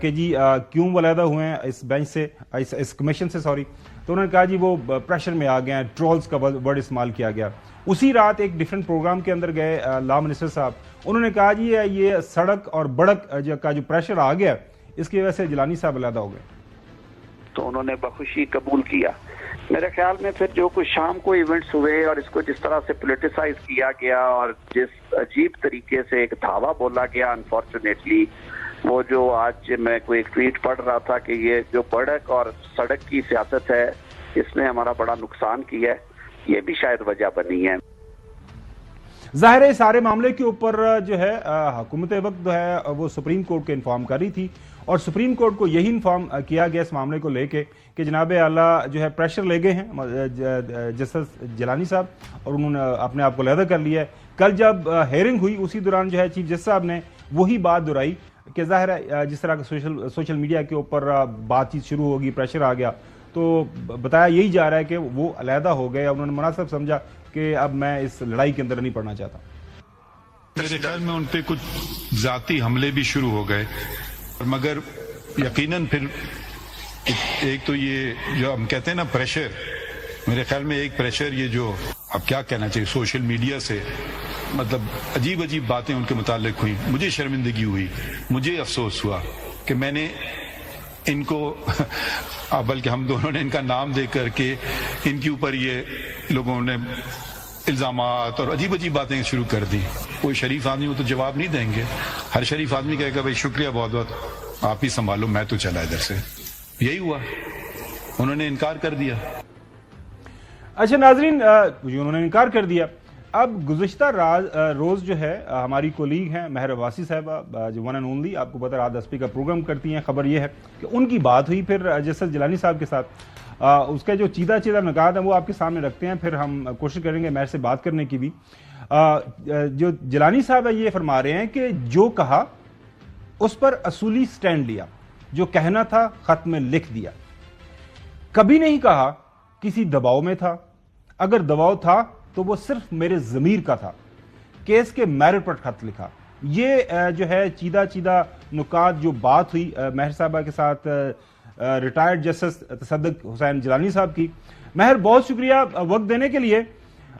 کہ جی کیوں وہ علیحدہ ہوئے ہیں اس بینچ سے, اس کمیشن سے, سوری. تو انہوں نے کہا جی وہ پریشر میں آ گئے ہیں, ٹرولز کا ورڈ استعمال کیا گیا. اسی رات ایک ڈیفرنٹ پروگرام کے اندر گئے لا منسٹر صاحب, انہوں نے کہا جی یہ سڑک اور بڑک کا جو پریشر آ گیا اس کی وجہ سے جیلانی صاحب علیحدہ ہو گئے. تو انہوں نے بخوشی قبول کیا. میرے خیال میں پھر جو کچھ شام کو ایونٹس ہوئے اور اس کو جس طرح سے پولیٹیسائز کیا گیا اور جس عجیب طریقے سے ایک دھاوا بولا گیا, انفارچونیٹلی وہ جو آج میں کوئی ایک ٹویٹ پڑھ رہا تھا کہ یہ جو بڑک اور سڑک کی سیاست ہے اس نے ہمارا بڑا نقصان کیا ہے, یہ بھی شاید وجہ بنی ہے. ظاہر ہے سارے معاملے کے اوپر جو ہے حکومت وقت جو ہے وہ سپریم کورٹ کو انفارم کر رہی تھی, اور سپریم کورٹ کو یہی انفارم کیا گیا اس معاملے کو لے کے کہ جناب اعلیٰ جو ہے پریشر لے گئے ہیں جسٹس جیلانی صاحب, اور انہوں نے اپنے آپ کو علیحدہ کر لیا ہے. کل جب ہیئرنگ ہوئی اسی دوران جو ہے چیف جسٹس صاحب نے وہی بات دہرائی کہ ظاہر ہے جس طرح کا سوشل میڈیا کے اوپر بات چیت شروع ہوگی, پریشر آ گیا, تو بتایا یہی جا رہا ہے کہ وہ علیحدہ ہو گئے. انہوں نے مناسب سمجھا کہ اب میں اس لڑائی کے اندر نہیں پڑنا چاہتا. میرے خیال میں ان پہ کچھ ذاتی حملے بھی شروع ہو گئے, مگر یقیناً پھر ایک تو یہ جو ہم کہتے ہیں نا پریشر, میرے خیال میں ایک پریشر یہ جو اب کیا کہنا چاہیے سوشل میڈیا سے مطلب عجیب عجیب باتیں ان کے متعلق ہوئی. مجھے شرمندگی ہوئی, مجھے افسوس ہوا کہ میں نے ان کو بلکہ ہم دونوں نے ان کا نام دے کر کے ان کے اوپر یہ لوگوں نے الزامات اور عجیب عجیب باتیں شروع کر دی. کوئی شریف آدمی وہ تو جواب نہیں دیں گے, ہر شریف آدمی کہے گا بھائی شکریہ بہت بہت, آپ ہی سنبھالو, میں تو چلا ادھر سے. یہی ہوا, انہوں نے انکار کر دیا. اچھا ناظرین, انہوں نے انکار کر دیا. اب گزشتہ روز جو ہے ہماری کولیگ ہیں مہر عباسی صاحبہ جو ون اینڈ اونلی, آپ کو پتہ رات 10 کا پروگرام کرتی ہیں, خبر یہ ہے کہ ان کی بات ہوئی پھر جسٹس جیلانی صاحب کے ساتھ. اس کا جو چیدہ نکات ہیں وہ آپ کے سامنے رکھتے ہیں, پھر ہم کوشش کریں گے مہر سے بات کرنے کی بھی. جو جیلانی صاحب ہے یہ فرما رہے ہیں کہ جو کہا اس پر اصولی سٹینڈ لیا, جو کہنا تھا خط میں لکھ دیا, کبھی نہیں کہا کسی دباؤ میں تھا, اگر دباؤ تھا تو وہ صرف میرے ضمیر کا تھا, کیس کے میرٹ پر خط لکھا. یہ جو ہے چیدہ نکات جو بات ہوئی مہر صاحبہ کے ساتھ ریٹائرڈ جسٹس تصدق حسین جیلانی صاحب کی. مہر بہت شکریہ وقت دینے کے لیے.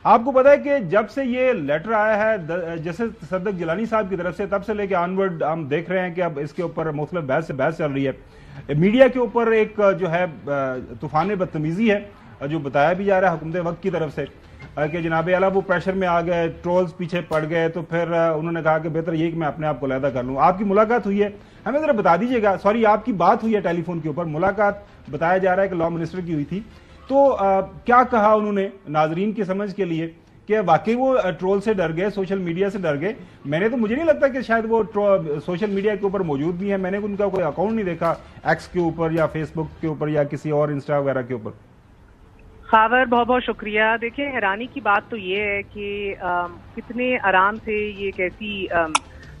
آپ کو پتا ہے کہ جب سے یہ لیٹر آیا ہے جسٹس تصدق جیلانی صاحب کی طرف سے, تب سے لے کے آنورڈ ہم دیکھ رہے ہیں کہ اب اس کے اوپر مختلف بحث چل رہی ہے. میڈیا کے اوپر ایک جو ہے طوفان بدتمیزی ہے جو بتایا بھی جا رہا ہے حکومت وقت کی طرف سے کہ جناب اعلیٰ وہ پریشر میں آ گئے, ٹرولز پیچھے پڑ گئے, تو پھر انہوں نے کہا کہ بہتر یہ کہ میں اپنے آپ کو علیحدہ کر لوں. آپ کی ملاقات ہوئی ہے, ہمیں ذرا بتا دیجیے گا, سوری آپ کی بات ہوئی ہے ٹیلی فون کے اوپر, ملاقات بتایا جا رہا ہے کہ لا منسٹر کی ہوئی تھی, تو کیا کہا انہوں نے ناظرین کی سمجھ کے لیے کہ واقعی وہ ٹرول سے ڈر گئے, سوشل میڈیا سے ڈر گئے؟ مجھے نہیں لگتا کہ شاید وہ سوشل میڈیا کے اوپر موجود بھی ہیں, میں نے ان کا کوئی اکاؤنٹ نہیں دیکھا ایکس کے اوپر یا فیس بک کے اوپر یا کسی اور انسٹا وغیرہ کے اوپر. خاور بہت بہت شکریہ. دیکھیں حیرانی کی بات تو یہ ہے کہ کتنے آرام سے یہ ایک ایسی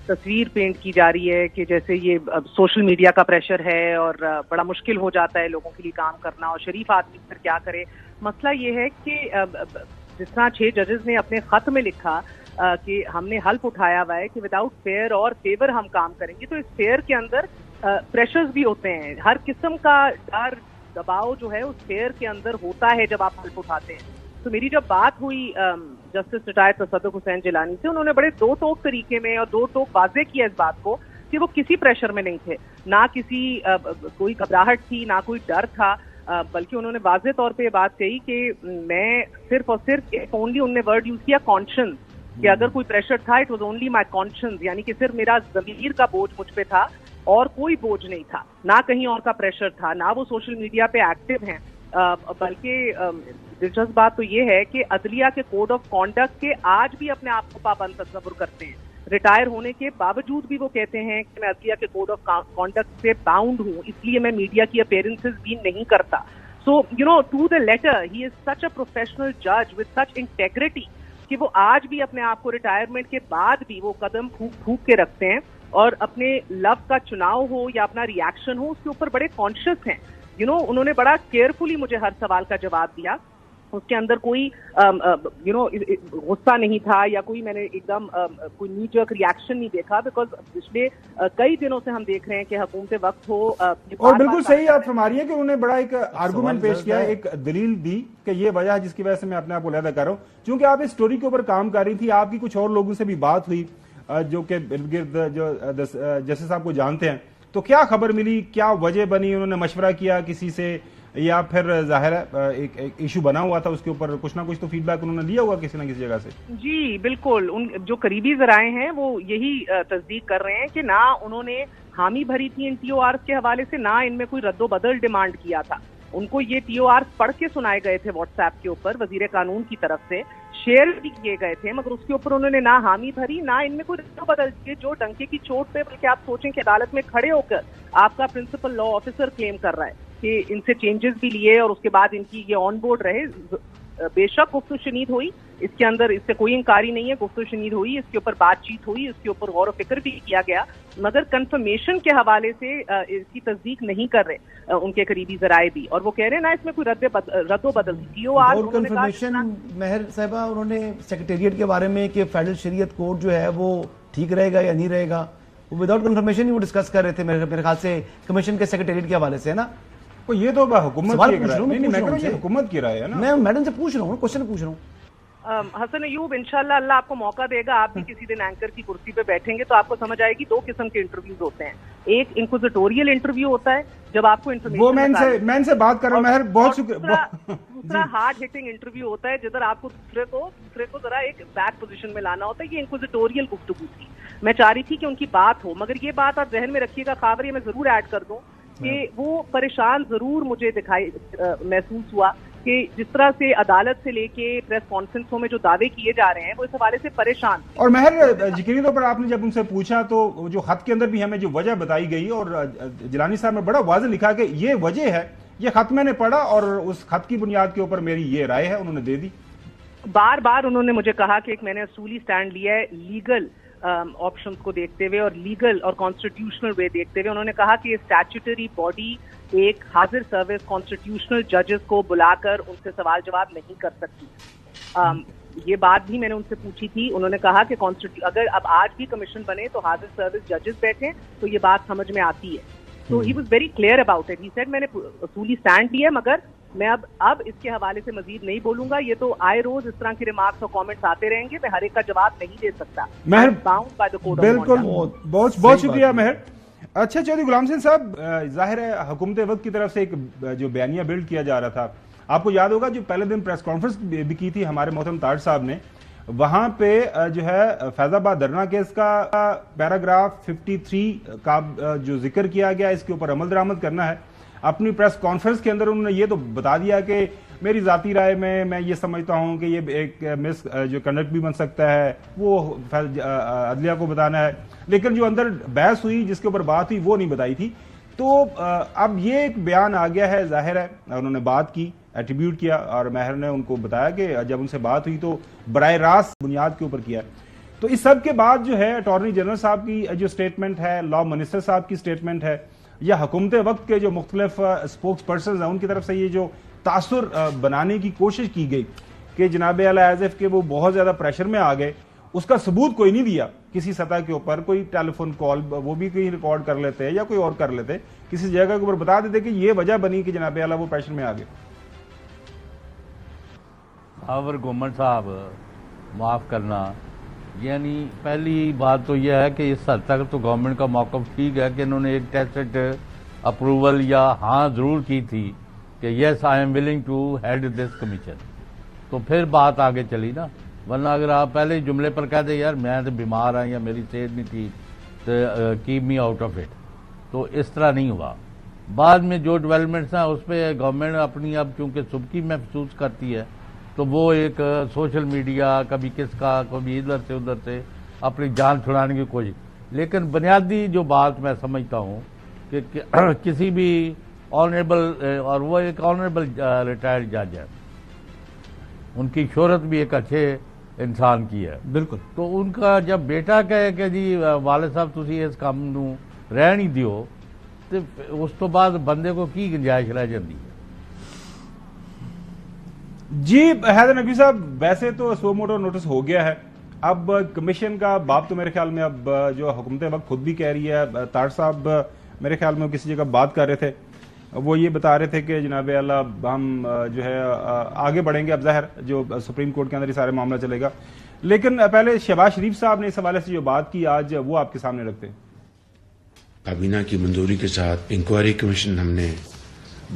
تصویر پینٹ کی جا رہی ہے کہ جیسے یہ سوشل میڈیا کا پریشر ہے اور بڑا مشکل ہو جاتا ہے لوگوں کے لیے کام کرنا, اور شریف آدمی پھر کیا کرے. مسئلہ یہ ہے کہ جس طرح 6 ججز نے اپنے خط میں لکھا کہ ہم نے حلف اٹھایا ہوا ہے کہ وداؤٹ فیئر اور فیور ہم کام کریں گے, تو اس فیئر کے اندر پریشرز بھی ہوتے ہیں, ہر قسم کا ڈر دباؤ جو ہے اس فیئر کے اندر ہوتا ہے جب آپ حلف اٹھاتے ہیں. تو میری جب بات ہوئی جسٹس ریٹائرڈ تصدق حسین جیلانی سے, انہوں نے بڑے 2 ٹوک طریقے میں اور 2 ٹوک واضح کیا اس بات کو کہ وہ کسی پریشر میں نہیں تھے, نہ کسی کوئی گھبراہٹ تھی, نہ کوئی ڈر تھا, بلکہ انہوں نے واضح طور پہ یہ بات کہی کہ میں صرف اور صرف اونلی, انہوں نے ورڈ یوز کیا کانشنس, کہ اگر کوئی پریشر تھا it was only my conscience, یعنی کہ صرف میرا ضمیر کا بوجھ مجھ پہ تھا اور کوئی بوجھ نہیں تھا, نہ کہیں اور کا پریشر تھا, نہ وہ سوشل میڈیا پہ ایکٹیو ہیں. بلکہ دلچسپ بات تو یہ ہے کہ عدلیہ کے کوڈ آف کانڈکٹ کے آج بھی اپنے آپ کو پابند تصور کرتے ہیں, ریٹائر ہونے کے باوجود بھی وہ کہتے ہیں کہ میں عدلیہ کے کوڈ آف کانڈکٹ سے باؤنڈ ہوں, اس لیے میں میڈیا کی اپیرنسز بھی نہیں کرتا. So to the letter he is such a professional جج ود سچ انٹیگریٹی کہ وہ آج بھی اپنے آپ کو ریٹائرمنٹ کے بعد بھی وہ قدم پھونک کے رکھتے ہیں, اور اپنے لفظ کا چناؤ ہو یا اپنا ری ایکشن ہو اس کے اوپر بڑے کانشیس ہیں. انہوں نے بڑا کیئرفلی مجھے ہر سوال کا جواب دیا. اس کے اندر کوئی غصہ نہیں تھا یا کوئی میں نے ایک دم کوئی نیچ ورک ریئیکشن نہیں دیکھا، بیکاز پچھلے کئی دنوں سے ہم دیکھ رہے ہیں کہ حکومت وقت ہو اور بالکل صحیح آپ فرما رہی ہیں کہ انہوں نے بڑا ایک آرگومنٹ پیش کیا، ایک دلیل دی کہ یہ وجہ ہے جس کی وجہ سے میں اپنے آپ کو علیحدہ کر رہا ہوں، چونکہ آپ اس سٹوری کے اوپر کام کر رہی تھی، آپ کی کچھ اور لوگوں سے بھی بات ہوئی جو کہ ارد گرد جو جسٹس صاحب کو جانتے ہیں، تو کیا خبر ملی، کیا وجہ بنی، انہوں نے مشورہ کیا کسی سے یا پھر ظاہر ہے ایک ایشو بنا ہوا تھا اس کے اوپر کچھ نہ کچھ تو فیڈ بیک انہوں نے لیا ہوگا کسی نہ کسی جگہ سے؟ جی بالکل، ان جو قریبی ذرائع ہیں وہ یہی تصدیق کر رہے ہیں کہ نہ انہوں نے حامی بھری تھی ان ٹی او آرز کے حوالے سے، نہ ان میں کوئی رد و بدل ڈیمانڈ کیا تھا. ان کو یہ ٹی او آرز پڑھ کے سنائے گئے تھے واٹس ایپ کے اوپر وزیر قانون کی طرف سے، شیئر بھی کیے گئے تھے، مگر اس کے اوپر انہوں نے نہ حامی بھری نہ ان میں کوئی رد و بدل کیے. جو ڈنکے کی چوٹ پہ، بلکہ آپ سوچیں کہ عدالت میں کھڑے ہو کر آپ کا پرنسپل لا آفیسر کلیم کر رہا ہے کہ ان سے چینجز بھی لیے اور اس کے بعد ان کی یہ آن بورڈ رہے. بے شک گفت و شنید ہوئی، اس کے اندر اس سے کوئی انکاری نہیں ہے، گفت و شنید ہوئی، اس کے اوپر بات چیت ہوئی، اس کے اوپر غور و فکر بھی کیا گیا، مگر کنفرمیشن کے حوالے سے اس کی تصدیق نہیں کر رہے ان کے قریبی ذرائع بھی، اور وہ کہہ رہے ہیں نا اس میں کوئی رد و بدل تھی. ٹی او آر کنفرمیشن مہر صاحبہ انہوں نے سیکریٹریٹ کے بارے میں کہ فیڈرل شریعت کوڈ جو ہے وہ ٹھیک رہے گا یا نہیں رہے گا، وہ وداؤٹ کنفرمیشن ہی وہ ڈسکس کر رہے تھے میرے خیال سے کمیشن کے سیکریٹریٹ کے حوالے سے، ہے نا؟ یہ تو حکومت کی حکومت کی رائے ہے نا، میں میڈم سے پوچھ رہا ہوں، کوشچن پوچھ رہا ہوں. حسن ایوب انشاءاللہ اللہ آپ کو موقع دے گا، آپ بھی کسی دن اینکر کی کرسی پہ بیٹھیں گے تو آپ کو سمجھ آئے گی. دو قسم کے انٹرویوز ہوتے ہیں، ایک انکوزیٹوریل انٹرویو ہوتا ہے جب آپ کو انفارمیشن، میں ان سے بات کر رہا ہوں مہر، بہت شکریہ. دوسرا ہارڈ ہٹنگ انٹرویو ہوتا ہے جدھر آپ کو دوسرے کو ذرا ایک بیک پوزیشن میں لانا ہوتا ہے. یہ انکوزیٹوریل گفتگو تھی، میں چاہ رہی تھی کہ ان کی بات ہو، مگر یہ بات آپ ذہن میں رکھیے گا خاور، یہ میں ضرور ایڈ کر دوں کہ وہ پریشان ضرور مجھے محسوس ہوا کہ جس طرح سے عدالت سے لے کے پریس کانفرنسوں میں جو دعوے کیے جا رہے ہیں وہ اس حوالے سے پریشان. اور مہر یقینی طور پر آپ نے جب ان سے پوچھا تو جو خط کے اندر بھی ہمیں جو وجہ بتائی گئی اور جیلانی صاحب نے بڑا واضح لکھا کہ یہ وجہ ہے، یہ خط میں نے پڑھا اور اس خط کی بنیاد کے اوپر میری یہ رائے ہے، انہوں نے دے دی. بار بار انہوں نے مجھے کہا کہ ایک میں نے اصولی سٹینڈ لیا ہے لیگل آپشنز کو دیکھتے ہوئے اور لیگل اور کانسٹیٹیوشنل وے دیکھتے ہوئے. انہوں نے کہا کہ یہ اسٹیچوٹری باڈی ایک حاضر سروس کانسٹیٹیوشنل ججز کو بلا کر ان سے سوال جواب نہیں کر سکتی. یہ بات بھی میں نے ان سے پوچھی تھی، انہوں نے کہا کہ اگر اب آج بھی کمیشن بنے تو حاضر سروس ججز بیٹھیں تو یہ بات سمجھ میں آتی ہے. تو he was very clear about it. He said میں نے اصولی سٹینڈ لیا مگر میں اب اس کے حوالے سے مزید نہیں بولوں گا. یہ تو آئے روز اس طرح کے ریمارکس اور کامنٹس آتے رہیں گے، میں ہر ایک کا جواب نہیں دے سکتا. بالکل، بہت شکریہ مہر. اچھا چودھری غلام حسین صاحب، ظاہر ہے حکومت وقت کی طرف سے ایک جو بیانیہ بلڈ کیا جا رہا تھا، آپ کو یاد ہوگا جو پہلے دن پریس کانفرنس بھی کی تھی ہمارے محترم طاہر صاحب نے، وہاں پہ جو ہے فیض آباد دھرنا کیس کا پیراگراف 53 کا جو ذکر کیا گیا، اس کے اوپر عمل درآمد کرنا ہے. اپنی پریس کانفرنس کے اندر انہوں نے یہ تو بتا دیا کہ میری ذاتی رائے میں یہ سمجھتا ہوں کہ یہ ایک مس جو کنڈکٹ بھی بن سکتا ہے، وہ عدلیہ کو بتانا ہے، لیکن جو اندر بحث ہوئی جس کے اوپر بات ہوئی وہ نہیں بتائی تھی. تو اب یہ ایک بیان آ گیا ہے، ظاہر ہے انہوں نے بات کی، ایٹریبیوٹ کیا، اور مہر نے ان کو بتایا کہ جب ان سے بات ہوئی تو براہ راست بنیاد کے اوپر کیا. تو اس سب کے بعد جو ہے اٹارنی جنرل صاحب کی جو سٹیٹمنٹ ہے، لا منسٹر صاحب کی سٹیٹمنٹ ہے، یا حکومت وقت کے جو مختلف اسپوکس پرسنز ہیں ان کی طرف سے یہ جو تاثر بنانے کی کوشش کی گئی کہ جناب اعلیٰ ایز اف کہ وہ بہت زیادہ پریشر میں آ گئے، اس کا ثبوت کوئی نہیں دیا کسی سطح کے اوپر. کوئی ٹیلی فون کال وہ بھی کہیں ریکارڈ کر لیتے یا کوئی اور کر لیتے، کسی جگہ کے اوپر بتا دیتے کہ یہ وجہ بنی کہ جناب اعلیٰ وہ پریشر میں آ گئے. گورنمنٹ صاحب معاف کرنا، یعنی پہلی بات تو یہ ہے کہ اس حد تک تو گورنمنٹ کا موقف ٹھیک ہے کہ انہوں نے ایک ٹیسٹ اپروول یا ہاں ضرور کی تھی کہ yes I am willing to head this commission, تو پھر بات آگے چلی نا. ورنہ اگر آپ پہلے جملے پر کہہ دیں یار میں تو بیمار ہوں یا میری صحت نہیں تھی تو keep me out of it, تو اس طرح نہیں ہوا. بعد میں جو ڈیولپمنٹس ہیں اس پہ گورنمنٹ اپنی اب چونکہ سبکی محسوس کرتی ہے تو وہ ایک سوشل میڈیا کبھی کس کا کبھی ادھر سے ادھر سے اپنی جان چھڑانے کی کوشش. لیکن بنیادی جو بات میں سمجھتا ہوں کہ کسی بھی آنریبل، اور وہ ایک آنریبل ریٹائرڈ جج ہے، ان کی شہرت بھی ایک اچھے انسان کی ہے بالکل. تو ان کا جب بیٹا کہے کہ جی والد صاحب تسی اس کام نو رہ نہیں دیو، تو اس تو بعد بندے کو کی گنجائش رہ جاتی ہے. جی حیدر نقوی صاحب، ویسے تو سو موٹو نوٹس ہو گیا ہے، اب کمیشن کا باب تو میرے خیال میں اب جو حکومت وقت خود بھی کہہ رہی ہے، طاہر صاحب میرے خیال میں کسی جگہ بات کر رہے تھے، وہ یہ بتا رہے تھے کہ جناب اعلیٰ ہم جو ہے آگے بڑھیں گے، اب ظاہر جو سپریم کورٹ کے اندر یہ سارے معاملہ چلے گا، لیکن پہلے شہباز شریف صاحب نے اس حوالے سے جو بات کی آج وہ آپ کے سامنے رکھتے ہیں۔ کابینہ کی منظوری کے ساتھ انکوائری کمیشن ہم نے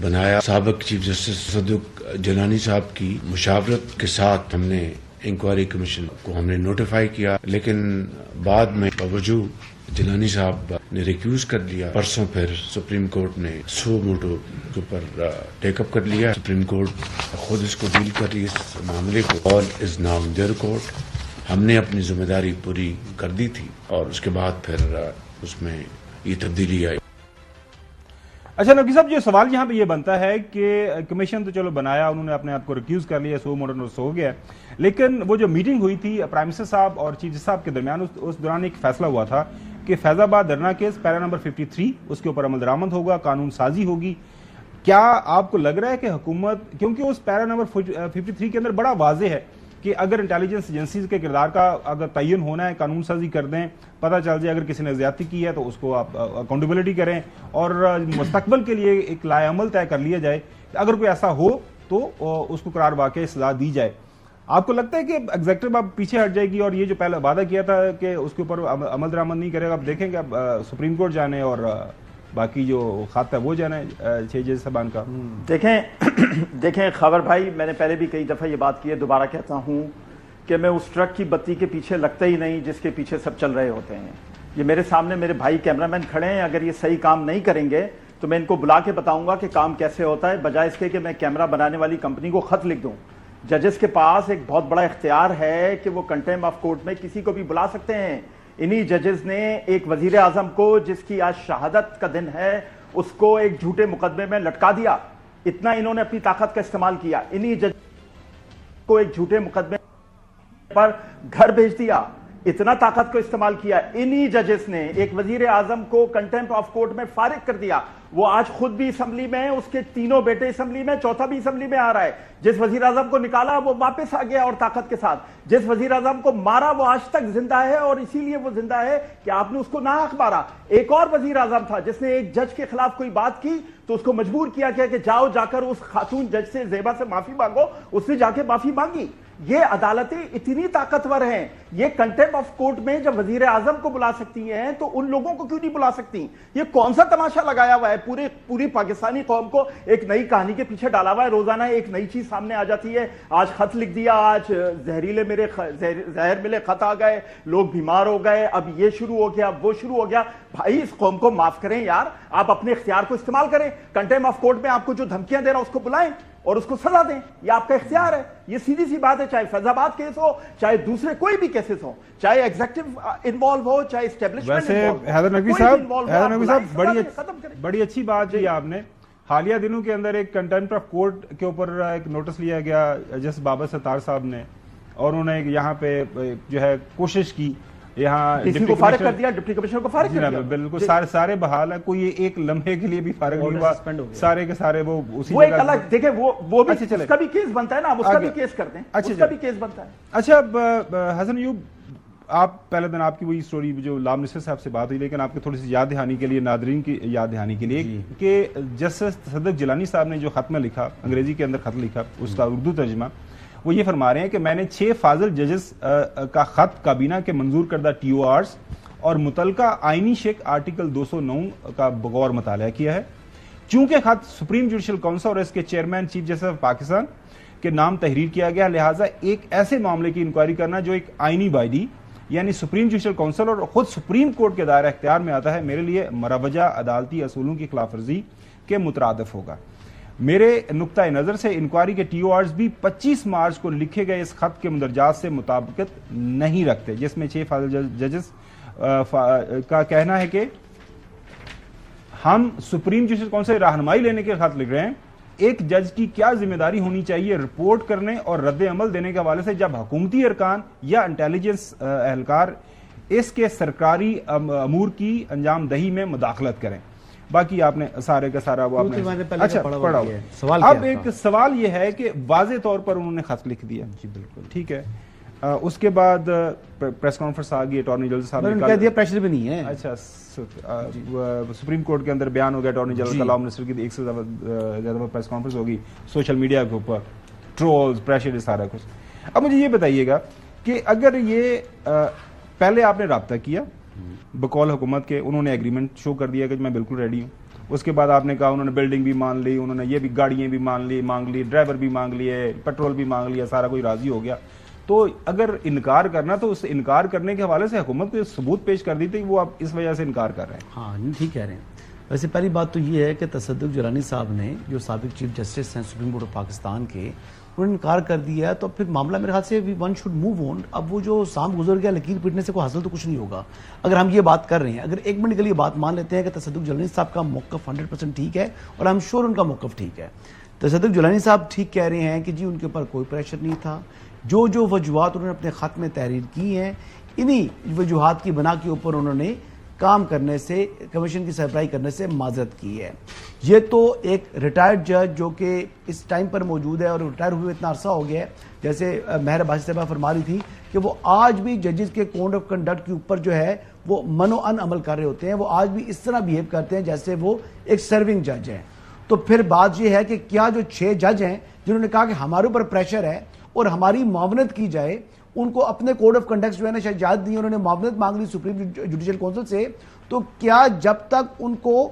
بنایا، سابق چیف جسٹس صدق جیلانی صاحب کی مشاورت کے ساتھ ہم نے انکوائری کمیشن کو ہم نے نوٹیفائی کیا، لیکن بعد میں باوجود جیلانی صاحب نے ریکیوز کر لیا۔ پرسوں پھر سپریم کورٹ نے سو موٹو کے اوپر ٹیک اپ کر لیا، سپریم کورٹ خود اس کو ڈیل کر رہی ہے اس معاملے کو، all is now in their court. ہم نے اپنی ذمہ داری پوری کر دی تھی اور اس کے بعد پھر اس میں یہ تبدیلی آئی۔ اچھا نقوی صاحب، جو سوال یہاں پہ یہ بنتا ہے کہ کمیشن تو چلو بنایا، انہوں نے اپنے آپ کو ریکیوز کر لیا، سو موٹو نوٹس ہو گیا، لیکن وہ جو میٹنگ ہوئی تھی پرائم منسٹر صاحب اور چیف جسٹس صاحب کے درمیان، اس دوران ایک فیصلہ ہوا تھا کہ فیض آباد دھرنا کیس پیرا نمبر 53 اس کے اوپر عمل درآمد ہوگا، قانون سازی ہوگی۔ کیا آپ کو لگ رہا ہے کہ حکومت، کیونکہ اس پیرا نمبر 53 کے اندر بڑا واضح ہے کہ اگر انٹیلیجنس ایجنسیز کے کردار کا اگر تعین ہونا ہے، قانون سازی کر دیں، پتہ چل جائے اگر کسی نے زیادتی کی ہے تو اس کو آپ اکاؤنٹیبلٹی کریں اور مستقبل کے لیے ایک لائحہ عمل طے کر لیا جائے، اگر کوئی ایسا ہو تو اس کو قرار واقع سزا دی جائے۔ آپ کو لگتا ہے کہ ایگزیکٹو اب پیچھے ہٹ جائے گی اور یہ جو پہلے وعدہ کیا تھا کہ اس کے اوپر عمل درآمد نہیں کرے گا، اب دیکھیں گے اب سپریم کورٹ جانے اور باقی جو خط ہے وہ جانا ہے 6 جج صاحبان کا؟ دیکھیں خاور بھائی، میں نے پہلے بھی کئی دفعہ یہ بات کی ہے، دوبارہ کہتا ہوں کہ میں اس ٹرک کی بتی کے پیچھے لگتا ہی نہیں جس کے پیچھے سب چل رہے ہوتے ہیں۔ یہ میرے سامنے میرے بھائی کیمرامین کھڑے ہیں، اگر یہ صحیح کام نہیں کریں گے تو میں ان کو بلا کے بتاؤں گا کہ کام کیسے ہوتا ہے، بجائے اس کے کہ میں کیمرہ بنانے والی کمپنی کو خط لکھ دوں۔ ججز کے پاس ایک بہت بڑا اختیار ہے کہ وہ کنٹیم آف کورٹ میں کسی کو بھی بلا سکتے ہیں۔ انہی ججز نے ایک وزیر اعظم کو، جس کی آج شہادت کا دن ہے، اس کو ایک جھوٹے مقدمے میں لٹکا دیا۔ اتنا انہوں نے اپنی طاقت کا استعمال کیا، انہی جج کو ایک جھوٹے مقدمے پر گھر بھیج دیا، اتنا طاقت کو استعمال کیا۔ انہی ججز نے ایک وزیر اعظم کو کنٹیمپٹ آف کورٹ میں فارغ کر دیا۔ وہ آج خود بھی اسمبلی میں، اس کے تینوں بیٹے اسمبلی میں، چوتھا بھی اسمبلی میں آ رہا ہے۔ جس وزیر اعظم کو نکالا وہ واپس آ گیا اور طاقت کے ساتھ، جس وزیر اعظم کو مارا وہ آج تک زندہ ہے، اور اسی لیے وہ زندہ ہے کہ آپ نے اس کو ناحق مارا۔ ایک اور وزیر اعظم تھا جس نے ایک جج کے خلاف کوئی بات کی تو اس کو مجبور کیا گیا کہ جاؤ جا کر اس خاتون جج سے، زیبا سے معافی مانگو۔ اس نے جا کے معافی مانگی۔ یہ عدالتیں اتنی طاقتور ہیں، یہ کنٹیمپٹ آف کورٹ میں جب وزیر اعظم کو بلا سکتی ہیں تو ان لوگوں کو کیوں نہیں بلا سکتی؟ یہ کون سا تماشا لگایا ہوا ہے؟ پوری پاکستانی قوم کو ایک نئی کہانی کے پیچھے ڈالا ہوا ہے، روزانہ ایک نئی چیز سامنے آ جاتی ہے۔ آج خط لکھ دیا، آج زہر ملے خط آ گئے، لوگ بیمار ہو گئے، اب یہ شروع ہو گیا، اب وہ شروع ہو گیا۔ بھائی اس قوم کو معاف کریں یار، آپ اپنے اختیار کو استعمال کریں۔ کنٹیمپٹ آف کورٹ میں آپ کو جو دھمکیاں دے رہا اس کو بلائیں اور اس کو سزا دیں، یہ آپ کا اختیار ہے۔ یہ سیدھی سی بات ہے، چاہے فیض آباد کیس ہو، چاہے دوسرے کوئی بھی کیسز ہو، چاہے ایگزیکٹو انوالو ہو، چاہے اسٹیبلشمنٹ انوالو ہو۔ ویسے حیدر نقوی صاحب بڑی اچھی بات کی آپ نے۔ حالیہ دنوں کے اندر ایک کنٹیمپٹ آف کورٹ کے اوپر ایک نوٹس لیا گیا جسٹس بابر ستار صاحب نے، اور انہوں نے یہاں پہ جو ہے کوشش کی، یہاں ڈی سی کو فارغ کر دیا، ڈپٹی کمشنر کو فارغ کر دیا۔ بالکل سارے بحال ہے، کوئی ایک لمحے کے لیے بھی فارغ نہیں ہوا، سارے کے سارے وہ اسی وہ ایک الگ دیکھیں، وہ بھی اس کا بھی کیس بنتا ہے نا، اس کا بھی کیس کرتے ہیں، اس کا بھی کیس بنتا ہے۔ اچھا اب حسن ایوب، آپ پہلے دن آپ کی وہی سٹوری جو لا منسٹر صاحب سے بات ہوئی، لیکن آپ کی تھوڑی سی یاد دہانی کے لیے، ناظرین کی یاد دہانی کے لیے، کہ جسٹس صدق جیلانی صاحب نے جو خط میں لکھا، انگریزی کے اندر خط لکھا، اس کا اردو ترجمہ وہ یہ فرما رہے ہیں کہ میں نے 6 فاضل ججز کا خط کابینہ کے منظور کردہ TORs اور متعلقہ آئینی شک آرٹیکل 209 کا بغور مطالعہ کیا ہے۔ چونکہ خط سپریم جوڈیشل کونسل اور اس کے chairman chief justice of Pakistan کے نام تحریر کیا گیا، لہٰذا ایک ایسے معاملے کی انکوائری کرنا جو ایک آئینی باڈی یعنی سپریم جوڈیشل کونسل اور خود سپریم کورٹ کے دائرہ اختیار میں آتا ہے، میرے لیے مروجہ عدالتی اصولوں کی خلاف ورزی کے مترادف ہوگا۔ میرے نقطہ نظر سے انکوائری کے TORs بھی 25 مارچ کو لکھے گئے اس خط کے مندرجات سے مطابقت نہیں رکھتے، جس میں 6 فاضل ججز کا کہنا ہے کہ ہم سپریم جوڈیشل کونسل سے رہنمائی لینے کے خط لکھ رہے ہیں۔ ایک جج کی کیا ذمہ داری ہونی چاہیے رپورٹ کرنے اور رد عمل دینے کے حوالے سے جب حکومتی ارکان یا انٹیلیجنس اہلکار اس کے سرکاری امور کی انجام دہی میں مداخلت کریں؟ باقی آپ نے سارے کا سارا وہ آپ تو میں نے نے پہلے اچھا پڑھا پڑھا ہوا ہوا ہے۔ سوال کیا اب تھا؟ ایک سوال یہ ہے کہ واضح طور پر انہوں نے خط لکھ دیا، جی بالکل، ٹھیک ہے، اس کے بعد پریس کانفرنس آ گئی، اٹارنی جنرل صاحب میں نے نے کہہ دیا پریشر بھی نہیں ہے۔ اچھا سپریم کورٹ کے اندر بیان ہو گیا، اٹارنی جنرل کا لا منسٹر کی ایک سے زیادہ پریس کانفرنس ہوگی سوشل میڈیا کے اوپر، ٹرولز، پریشر، سارا کچھ۔ اب مجھے یہ بتائیے گا کہ اگر یہ پہلے آپ نے رابطہ کیا بقول حکومت کے، انہوں نے ایگریمنٹ شو کر دیا کہ میں بالکل ریڈی ہوں، اس کے بعد آپ نے کہا انہوں نے بلڈنگ بھی مان لی، انہوں نے یہ بھی گاڑیاں بھی مانگ لی، ڈرائیور بھی مانگ لیے، پیٹرول بھی مانگ لیا، سارا کوئی راضی ہو گیا، تو اگر انکار کرنا تو اس انکار کرنے کے حوالے سے حکومت کو ثبوت پیش کر دی تھی، وہ آپ اس وجہ سے انکار کر رہے ہیں۔ ہاں ٹھیک کہہ رہے ہیں۔ ویسے پہلی بات تو یہ ہے کہ تصدق جیلانی صاحب نے جو سابق چیف جسٹس ہیں سپریم کورٹ آف پاکستان کے، انہوں نے انکار کر دیا ہے، تو پھر معاملہ میرے خیال سے ون شوڈ موو آن۔ اب وہ جو سام گزر گیا لکیر پیٹنے سے کوئی حاصل تو کچھ نہیں ہوگا اگر ہم یہ بات کر رہے ہیں۔ اگر ایک منٹ کے لیے بات مان لیتے ہیں کہ تصدق جیلانی صاحب کا موقف 100% ٹھیک ہے، اور آئی ایم شیور ان کا موقف ٹھیک ہے، تصدق جیلانی صاحب ٹھیک کہہ رہے ہیں کہ جی ان کے اوپر کوئی پریشر نہیں تھا، جو وجوہات انہوں نے اپنے خط میں تحریر کی ہیں، انہی وجوہات کی بنا کے اوپر انہوں نے کام کرنے سے، کمیشن کی سربراہی کرنے سے معذرت کی ہے۔ یہ تو ایک ریٹائرڈ جج جو کہ اس ٹائم پر موجود ہے اور ریٹائر ہوئے اتنا عرصہ ہو گیا ہے، جیسے مہر عباسی صاحبہ فرما رہی تھی کہ وہ آج بھی ججز کے کوڈ آف کنڈکٹ کے اوپر جو ہے وہ منو ان عمل کر رہے ہوتے ہیں، وہ آج بھی اس طرح بیہیو کرتے ہیں جیسے وہ ایک سرونگ جج ہیں۔ تو پھر بات یہ ہے کہ کیا جو 6 جج ہیں جنہوں نے کہا کہ ہمارے اوپر پریشر ہے اور ہماری معاونت کی جائے، ان کو اپنے کوڈ آف کنڈکٹ جو ہے نا شاید یاد نہیں، انہوں نے معاونت مانگ لی سپریم جوڈیشل کونسل سے، تو کیا جب تک ان کو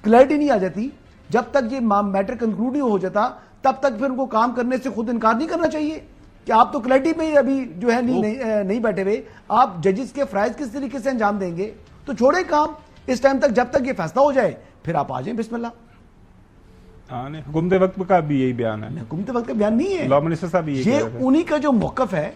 کلیئرٹی نہیں آ جاتی، جب تک یہ میٹر کنکلوڈ نہیں ہو جاتا، تب تک پھر ان کو کام کرنے سے خود انکار نہیں کرنا چاہیے؟ کہ آپ تو کلیئرٹی میں ابھی جو ہے نہیں بیٹھے ہوئے، آپ ججز کے فرائض کس طریقے سے انجام دیں گے؟ تو چھوڑے کام اس ٹائم تک، جب تک یہ فیصلہ ہو جائے پھر آپ آ جائیں، بسم اللہ۔ حکومت وقت کا بھی یہی بیان ہے، حکومت وقت کا بیان نہیں ہے، لا منسٹر صاحب بھی یہ انہی کا جو موقف ہے،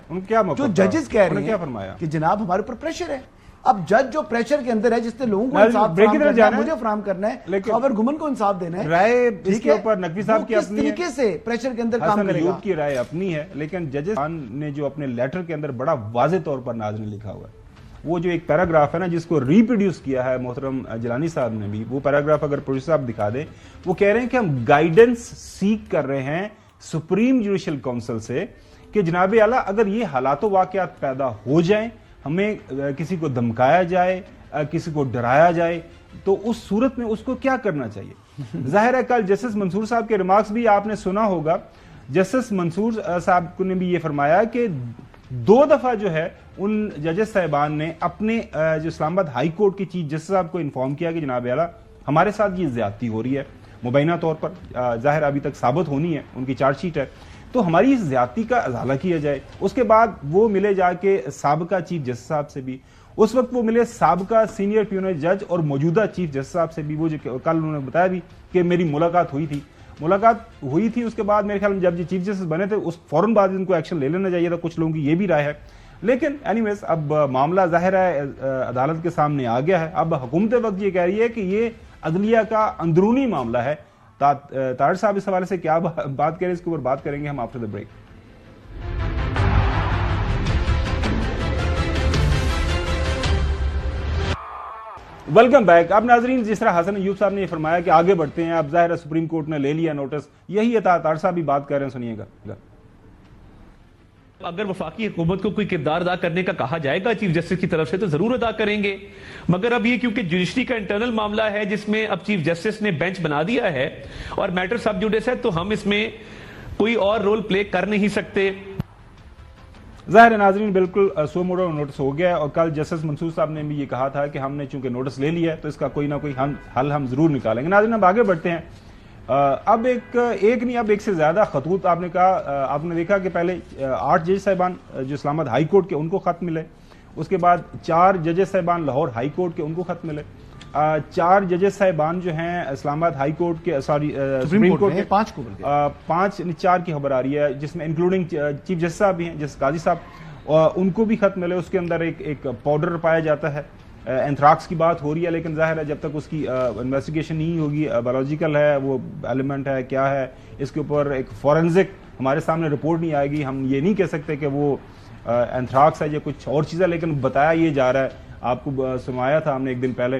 جو ججز کہہ رہے ہیں کہ جناب ہمارے اوپر پریشر ہے۔ اب جج جو پریشر کے اندر ہے، جس نے لوگوں کو انصاف فراہم کرنا ہے، مجھے فراہم کرنا ہے، خاور گمن کو انصاف دینا ہے، رائے اس کے اوپر نقوی صاحب کی اپنی ہے، کس طریقے سے پریشر کے اندر کام کرے گا، کی رائے اپنی ہے، لیکن ججز نے جو اپنے لیٹر کے اندر بڑا واضح طور پر ناظرین لکھا ہوا ہے، وہ جو ایک پیراگراف ہے نا جس کو ریپروڈیوس کیا ہے محترم جیلانی صاحب نے بھی، وہ پیراگراف اگر پروڈیوسر صاحب دکھا دیں، وہ کہہ رہے ہیں کہ ہم گائیڈنس سیک کر رہے ہیں سپریم جوڈیشل کونسل سے کہ جناب اعلیٰ اگر یہ حالات و واقعات پیدا ہو جائیں، ہمیں کسی کو دھمکایا جائے، کسی کو ڈرایا جائے، تو اس صورت میں اس کو کیا کرنا چاہیے۔ ظاہر ہے کل جسٹس منصور صاحب کے ریمارکس بھی آپ نے سنا ہوگا، جسٹس منصور صاحب نے بھی یہ فرمایا کہ 2 دفعہ جو ہے ان ججز صاحبان نے اپنے جو اسلام آباد ہائی کورٹ کی چیف جسٹس صاحب کو انفارم کیا کہ جناب اعلیٰ ہمارے ساتھ یہ زیادتی ہو رہی ہے، مبینہ طور پر ظاہر ابھی تک ثابت ہونی ہے، ان کی چارج شیٹ ہے، تو ہماری اس زیادتی کا ازالہ کیا جائے۔ اس کے بعد وہ ملے جا کے سابقہ چیف جسٹس صاحب سے بھی، اس وقت وہ ملے سابقہ سینئر پیونر جج اور موجودہ چیف جسٹس صاحب سے بھی، وہ جو کل انہوں نے بتایا بھی کہ میری ملاقات ہوئی تھی، اس کے بعد میرے خیال میں جب یہ چیف جسٹس بنے تھے اس فوراً بعد ان کو ایکشن لے لینا چاہیے تھا، کچھ لوگوں کی یہ بھی رائے ہے، لیکن اینی ویز اب معاملہ ظاہر ہے عدالت کے سامنے آ گیا ہے، اب حکومت وقت یہ کہہ رہی ہے کہ یہ عدلیہ کا اندرونی معاملہ ہے۔ طاہر صاحب اس حوالے سے کیا بات کریں، اس کے اوپر بات کریں گے ہم after the break. Welcome back. اب ناظرین جس طرح حسن ایوب صاحب نے یہ فرمایا کہ آگے بڑھتے ہیں، اب ظاہر ہے سپریم کورٹ نے لے لیا نوٹس، یہی طاہر صاحب بھی بات کر رہے ہیں، سنیے گا۔ اگر وفاقی حکومت کو کوئی کردار ادا کرنے کا کہا جائے گا چیف جسٹس کی طرف سے تو ضرور ادا کریں گے، مگر اب یہ کیونکہ جوڈیشری کا انٹرنل معاملہ ہے جس میں اب چیف جسٹس نے بینچ بنا دیا ہے اور میٹر سب جوڈیس ہے، تو ہم اس میں کوئی اور رول پلے کر نہیں سکتے۔ ظاہر ہے ناظرین بالکل سو موڈو نوٹس ہو گیا ہے، اور کل جسٹس منصور صاحب نے بھی یہ کہا تھا کہ ہم نے چونکہ نوٹس لے لیا ہے تو اس کا کوئی نہ کوئی حل ہم ضرور نکالیں گے۔ ناظرین اب آگے بڑھتے ہیں، اب ایک سے زیادہ خطوط آپ نے کہا، آپ نے دیکھا کہ پہلے 8 جج صاحبان جو اسلام آباد ہائی کورٹ کے ان کو خط ملے، اس کے بعد 4 ججز صاحبان لاہور ہائی کورٹ کے ان کو خط ملے، 4 ججز صاحبان جو ہیں اسلام آباد ہائی کورٹ کے سپریم کورٹ کے 4 کی خبر آ رہی ہے، جس میں انکلوڈنگ چیف جسٹس صاحب بھی ہیں، جسٹس قاضی صاحب، ان کو بھی خط ملے۔ اس کے اندر ایک پاؤڈر پایا جاتا ہے، اینتھراکس کی بات ہو رہی ہے، لیکن ظاہر ہے جب تک اس کی انویسٹیگیشن نہیں ہوگی، بایولوجیکل ہے وہ ایلیمنٹ ہے کیا ہے، اس کے اوپر ایک فورنزک ہمارے سامنے رپورٹ نہیں آئے گی، ہم یہ نہیں کہہ سکتے کہ وہ اینتھراکس ہے یا کچھ اور چیز ہے، لیکن بتایا یہ جا رہا ہے، آپ کو سنوایا تھا ہم نے ایک دن پہلے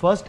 1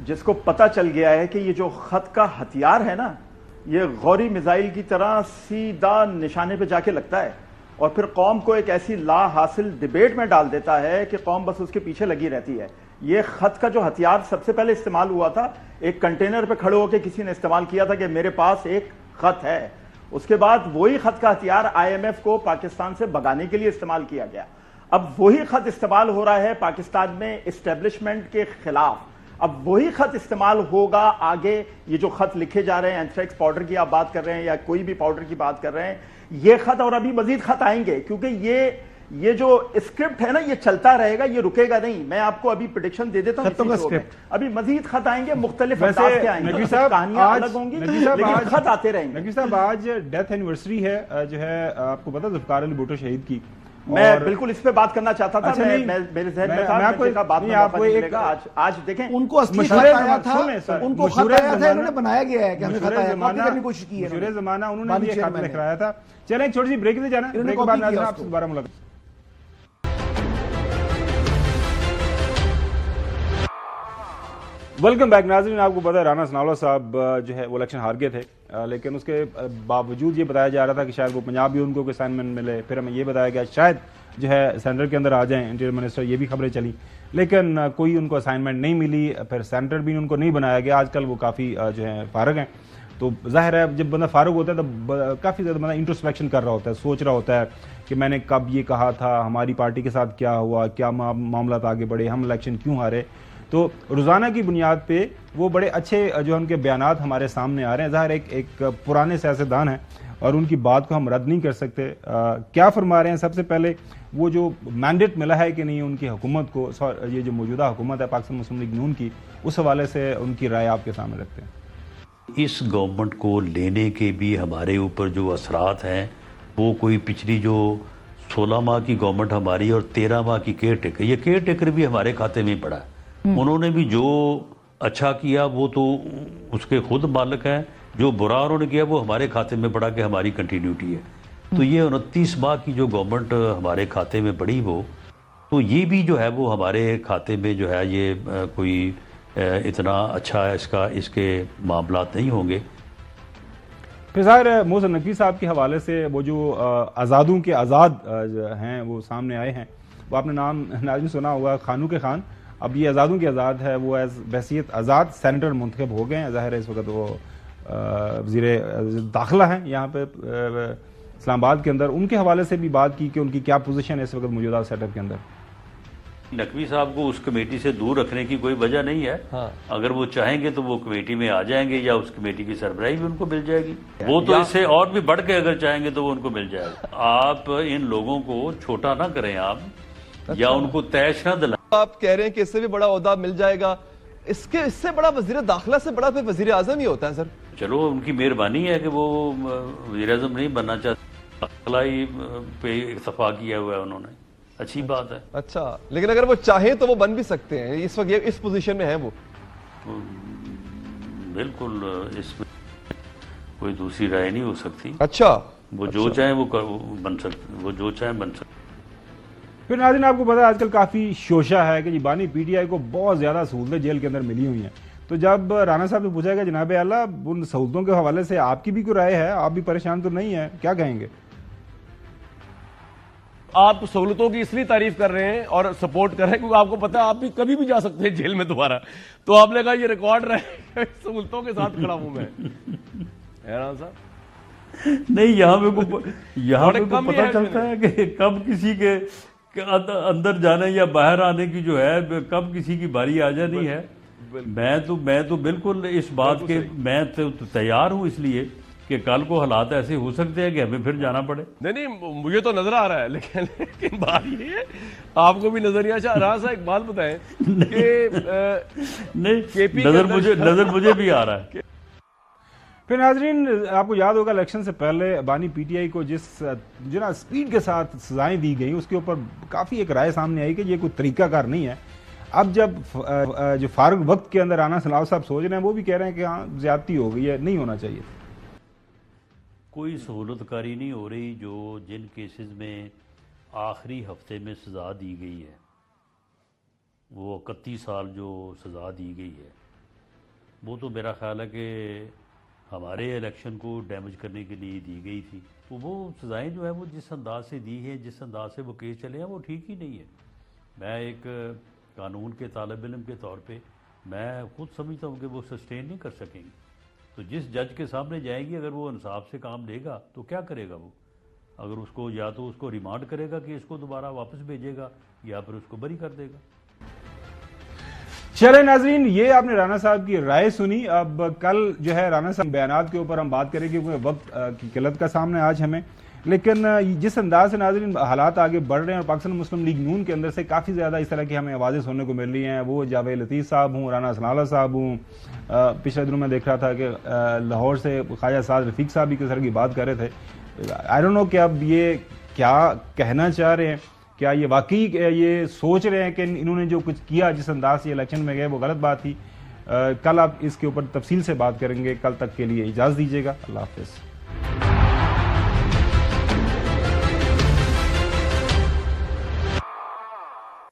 جس کو پتہ چل گیا ہے کہ یہ جو خط کا ہتھیار ہے نا، یہ غوری میزائل کی طرح سیدھا نشانے پہ جا کے لگتا ہے اور پھر قوم کو ایک ایسی لا حاصل ڈیبیٹ میں ڈال دیتا ہے کہ قوم بس اس کے پیچھے لگی رہتی ہے. یہ خط کا جو ہتھیار سب سے پہلے استعمال ہوا تھا، ایک کنٹینر پہ کھڑے ہو کے کسی نے استعمال کیا تھا کہ میرے پاس ایک خط ہے. اس کے بعد وہی خط کا ہتھیار IMF کو پاکستان سے بھگانے کے لیے استعمال کیا گیا. اب وہی خط استعمال ہو رہا ہے پاکستان میں اسٹیبلشمنٹ کے خلاف. اب وہی خط استعمال ہوگا آگے. یہ جو خط لکھے جا رہے ہیں، اینتھریکس پاؤڈر کی آپ بات کر رہے ہیں یا کوئی بھی پاؤڈر کی بات کر رہے ہیں، یہ خط اور ابھی مزید خط آئیں گے، کیونکہ یہ جو اسکرپٹ ہے نا، یہ چلتا رہے گا، یہ رکے گا نہیں. میں آپ کو ابھی پریڈکشن دے دیتا ہوں، ابھی مزید خط آئیں گے، مختلف انداز کے آئیں گے، کہانیاں الگ ہوں گی لیکن خط آتے رہیں گے. نقوی صاحب، آج ڈیتھ اینیورسری ہے جو ہے آپ کو پتا ذوالفقار علی بھٹو شہید کی. میں بالکل اس پہ بات کرنا چاہتا تھا. میرے ذہن میں تھا آپ کو ایک آج دیکھیں ان کو اصلی خط آیا تھا، ان کو خط آیا تھا، انہوں نے بنایا گیا ہے کہ ہمیں خط آیا، کاپی کرنے کی کوشش کی ہے. مشہور زمانہ انہوں نے یہ خط لکھوایا تھا. چلیں ایک چھوٹی سی بریک دے جانا، بریک کے بعد ناظرین آپ سے دوبارہ ملاقات. ویلکم بیک ناظرین. آپ کو پتا ہے رانا ثناءاللہ صاحب جو ہے وہ الیکشن ہار گئے تھے، لیکن اس کے باوجود یہ بتایا جا رہا تھا کہ شاید وہ پنجاب بھی ان کو اسائنمنٹ ملے. پھر ہمیں یہ بتایا گیا شاید جو ہے سینٹر کے اندر آ جائیں انٹیریئر منسٹر، یہ بھی خبریں چلیں، لیکن کوئی ان کو اسائنمنٹ نہیں ملی. پھر سینٹر بھی ان کو نہیں بنایا گیا. آج کل وہ کافی جو ہے فارغ ہیں. تو ظاہر ہے جب بندہ فارغ ہوتا ہے تو کافی زیادہ بندہ انٹروسپیکشن کر رہا ہوتا ہے، سوچ رہا ہوتا ہے کہ میں نے کب یہ کہا تھا، ہماری پارٹی کے ساتھ کیا ہوا، کیا معاملات آگے بڑھے، ہم الیکشن کیوں ہارے. تو روزانہ کی بنیاد پہ وہ بڑے اچھے جو ان کے بیانات ہمارے سامنے آ رہے ہیں. ظاہر ایک پرانے سیاستدان ہیں اور ان کی بات کو ہم رد نہیں کر سکتے. کیا فرما رہے ہیں؟ سب سے پہلے وہ جو مینڈیٹ ملا ہے کہ نہیں ان کی حکومت کو، یہ جو موجودہ حکومت ہے پاکستان مسلم لیگ نون کی، اس حوالے سے ان کی رائے آپ کے سامنے رکھتے ہیں. اس گورنمنٹ کو لینے کے بھی ہمارے اوپر جو اثرات ہیں وہ کوئی پچھلی جو 16 ماہ کی گورنمنٹ ہماری اور 13 ماہ کی کیئر ٹیکر، یہ کیئر ٹیکر بھی ہمارے کھاتے میں پڑا ہے. انہوں نے بھی جو اچھا کیا وہ تو اس کے خود مالک ہیں، جو برا انہوں نے کیا وہ ہمارے کھاتے میں پڑا کہ ہماری کنٹینیوٹی ہے. تو یہ 29 ماہ کی جو گورنمنٹ ہمارے کھاتے میں پڑی وہ، تو یہ بھی جو ہے وہ ہمارے کھاتے میں جو ہے یہ کوئی اتنا اچھا اس کے معاملات نہیں ہوں گے. پھر ظاہر ہے محسن نقوی صاحب کے حوالے سے وہ جو آزادوں کے آزاد ہیں وہ سامنے آئے ہیں. وہ آپ نے نام ناظرین سنا ہوگا، خانو کے خان. اب یہ آزادوں کے آزاد ہے، وہ بحیثیت آزاد سینیٹر منتخب ہو گئے ہیں. ظاہر ہے اس وقت وہ وزیر داخلہ ہیں یہاں پہ اسلام آباد کے اندر. ان کے حوالے سے بھی بات کی کہ ان کی کیا پوزیشن ہے اس وقت موجودہ سیٹ اپ کے اندر. نقوی صاحب کو اس کمیٹی سے دور رکھنے کی کوئی وجہ نہیں ہے. اگر وہ چاہیں گے تو وہ کمیٹی میں آ جائیں گے یا اس کمیٹی کی سربراہی بھی ان کو مل جائے گی. وہ تو اس سے اور بھی بڑھ کے اگر چاہیں گے تو وہ ان کو مل جائے گا. آپ ان لوگوں کو چھوٹا نہ کریں آپ، یا ان کو تیش نہ دلائیں. آپ کہہ رہے ہیں کہ اس سے بھی بڑا عہدہ مل جائے گا، اس سے بڑا وزیر داخلہ سے بڑا پھر وزیر اعظم ہی ہوتا ہے سر. چلو ان کی مہربانی ہے کہ وہ وزیر اعظم نہیں بننا چاہتے، داخلہ ہی پہ اکتفا کیا ہوا ہے انہوں نے، اچھی بات ہے. اچھا، لیکن اگر وہ چاہیں تو وہ بن بھی سکتے ہیں، اس وقت اس پوزیشن میں ہیں وہ. بالکل اس میں کوئی دوسری رائے نہیں ہو سکتی. اچھا، وہ جو چاہیں وہ بن سکتے، وہ جو چاہیں بن سکتے. پھر ناظرین آپ کو پتا ہے آج کل کافی شوشہ ہے کہ جی بانی پی ٹی آئی کو بہت زیادہ سہولتیں جیل کے اندر ملی ہوئی ہیں. تو جب رانا صاحب سے پوچھا گیا جناب اعلیٰ ان سہولتوں کے حوالے سے آپ کی بھی کوئی رائے ہے، آپ بھی پریشان تو نہیں ہیں، کیا کہیں گے؟ آپ سہولتوں کی اس لیے تعریف کر رہے ہیں اور سپورٹ کر رہے ہیں کیونکہ آپ کو پتا ہے آپ بھی کبھی بھی جا سکتے ہیں جیل میں دوبارہ. تو آپ نے کہا یہ ریکارڈ رہے سہولتوں کے ساتھ کھڑا ہوں میں. رانا صاحب نہیں، یہاں پہ پتہ چلتا ہے کہ کب کسی کے اندر جانے یا باہر آنے کی جو ہے کب کسی کی باری آ جانی ہے. میں تو بالکل اس بات کے میں تو تیار ہوں، اس لیے کہ کل کو حالات ایسے ہو سکتے ہیں کہ ہمیں پھر جانا پڑے. نہیں مجھے تو نظر آ رہا ہے، لیکن بات یہ ہے آپ کو بھی نظریہ اچھا. رانا صاحب ایک بات بتائیں کہ نظر مجھے بھی آ رہا ہے. پھر ناظرین آپ کو یاد ہوگا الیکشن سے پہلے بانی پی ٹی آئی کو جس جو نا اسپیڈ کے ساتھ سزائیں دی گئیں اس کے اوپر کافی ایک رائے سامنے آئی کہ یہ کوئی طریقہ کار نہیں ہے. اب جب جو فارغ وقت کے اندر رانا ثناءاللہ صاحب سوچ رہے ہیں وہ بھی کہہ رہے ہیں کہ ہاں زیادتی ہو گئی ہے، نہیں ہونا چاہیے. کوئی سہولت کاری نہیں ہو رہی. جن کیسز میں آخری ہفتے میں سزا دی گئی ہے، وہ 31 سال جو سزا دی گئی ہے وہ تو میرا خیال ہے کہ ہمارے الیکشن کو ڈیمیج کرنے کے لیے دی گئی تھی. تو وہ سزائیں جو ہیں وہ جس انداز سے دی ہیں، جس انداز سے وہ کیس چلے ہیں، وہ ٹھیک ہی نہیں ہے. میں ایک قانون کے طالب علم کے طور پہ میں خود سمجھتا ہوں کہ وہ سسٹین نہیں کر سکیں گے. تو جس جج کے سامنے جائیں گی، اگر وہ انصاف سے کام لے گا تو کیا کرے گا وہ؟ اگر اس کو یا تو اس کو ریمانڈ کرے گا کہ اس کو دوبارہ واپس بھیجے گا، یا پھر اس کو بری کر دے گا. چلے ناظرین، یہ آپ نے رانا صاحب کی رائے سنی. اب کل جو ہے رانا صاحب بیانات کے اوپر ہم بات کریں گے، کیونکہ وقت کی قلت کا سامنے آج ہمیں. لیکن جس انداز سے ناظرین حالات آگے بڑھ رہے ہیں اور پاکستان مسلم لیگ نون کے اندر سے کافی زیادہ اس طرح کی ہمیں آوازیں سننے کو مل رہی ہیں، وہ جاوید لطیف صاحب ہوں، رانا ثناءاللہ صاحب ہوں. پچھلے دنوں میں دیکھ رہا تھا کہ لاہور سے خواجہ سعد رفیق صاحب بھی کس طرح کی بات کر رہے تھے. آئی ڈونٹ نو کہ اب یہ کیا کہنا چاہ رہے ہیں، کیا یہ واقعی یہ سوچ رہے ہیں کہ انہوں نے جو کچھ کیا، جس انداز سے الیکشن میں گئے، وہ غلط بات تھی. کل آپ اس کے اوپر تفصیل سے بات کریں گے. کل تک کے لیے اجازت دیجیے گا. اللہ حافظ.